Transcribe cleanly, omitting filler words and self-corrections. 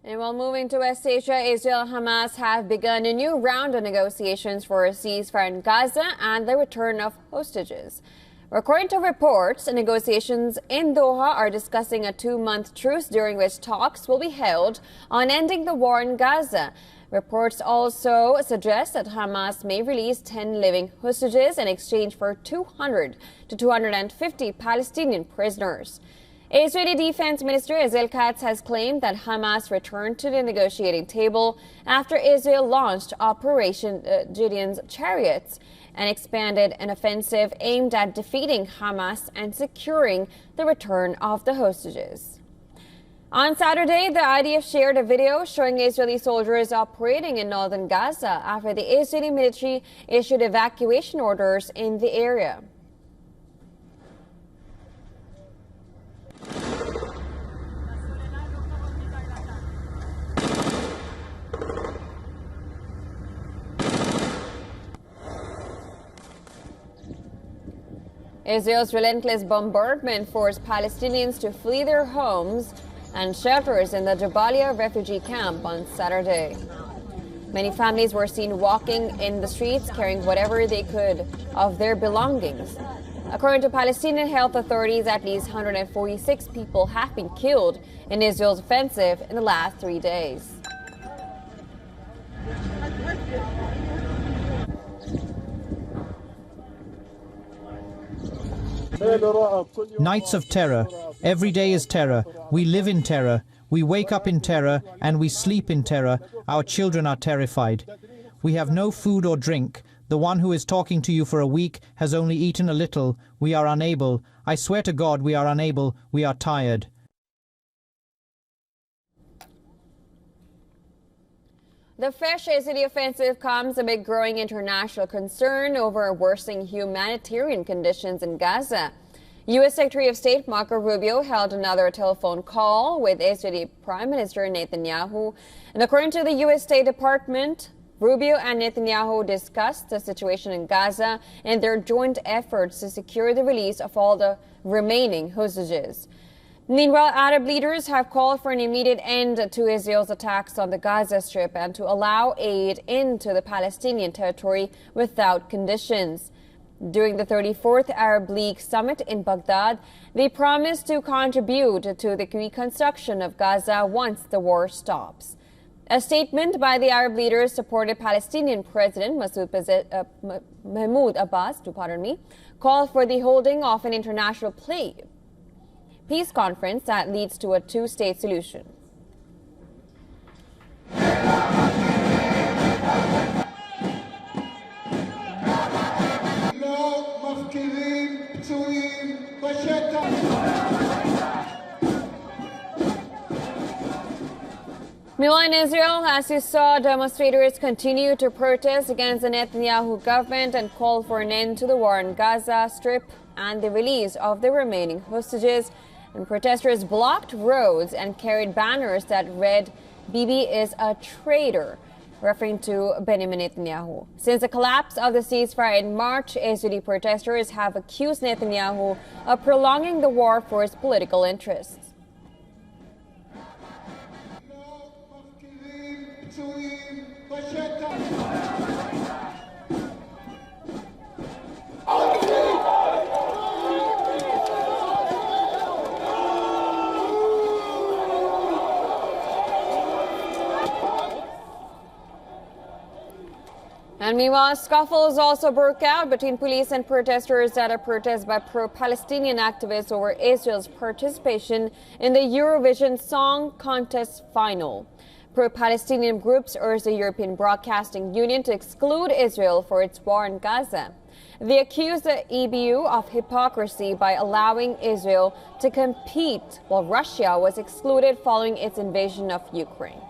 And while moving to West Asia, Israel and Hamas have begun a new round of negotiations for a ceasefire in Gaza and the return of hostages. According to reports, negotiations in Doha are discussing a 2-month truce during which talks will be held on ending the war in Gaza. Reports also suggest that Hamas may release 10 living hostages in exchange for 200 to 250 Palestinian prisoners. Israeli Defense Minister Israel Katz has claimed that Hamas returned to the negotiating table after Israel launched Operation Gideon's Chariots and expanded an offensive aimed at defeating Hamas and securing the return of the hostages. On Saturday, the IDF shared a video showing Israeli soldiers operating in northern Gaza after the Israeli military issued evacuation orders in the area. Israel's relentless bombardment forced Palestinians to flee their homes and shelters in the Jabalia refugee camp on Saturday. Many families were seen walking in the streets carrying whatever they could of their belongings. According to Palestinian health authorities, at least 146 people have been killed in Israel's offensive in the last 3 days. Nights of terror. Every day is terror. We live in terror. We wake up in terror and we sleep in terror. Our children are terrified. We have no food or drink. The one who is talking to you for a week has only eaten a little. We are unable. I swear to God, we are unable. We are tired. The fresh Israeli offensive comes amid growing international concern over worsening humanitarian conditions in Gaza. U.S. Secretary of State Marco Rubio held another telephone call with Israeli Prime Minister Netanyahu. And according to the U.S. State Department, Rubio and Netanyahu discussed the situation in Gaza and their joint efforts to secure the release of all the remaining hostages. Meanwhile, Arab leaders have called for an immediate end to Israel's attacks on the Gaza Strip and to allow aid into the Palestinian territory without conditions. During the 34th Arab League summit in Baghdad, they promised to contribute to the reconstruction of Gaza once the war stops. A statement by the Arab leaders supported Palestinian President Mahmoud Abbas, called for the holding of an international peace conference that leads to a two-state solution. Meanwhile, in Israel, as you saw, demonstrators continue to protest against the Netanyahu government and call for an end to the war in Gaza Strip and the release of the remaining hostages. And protesters blocked roads and carried banners that read, "Bibi is a traitor," referring to Benjamin Netanyahu. Since the collapse of the ceasefire in March, Israeli protesters have accused Netanyahu of prolonging the war for his political interests. And meanwhile, scuffles also broke out between police and protesters at a protest by pro-Palestinian activists over Israel's participation in the Eurovision Song Contest final. Pro-Palestinian groups urged the European Broadcasting Union to exclude Israel for its war in Gaza. They accused the EBU of hypocrisy by allowing Israel to compete while Russia was excluded following its invasion of Ukraine.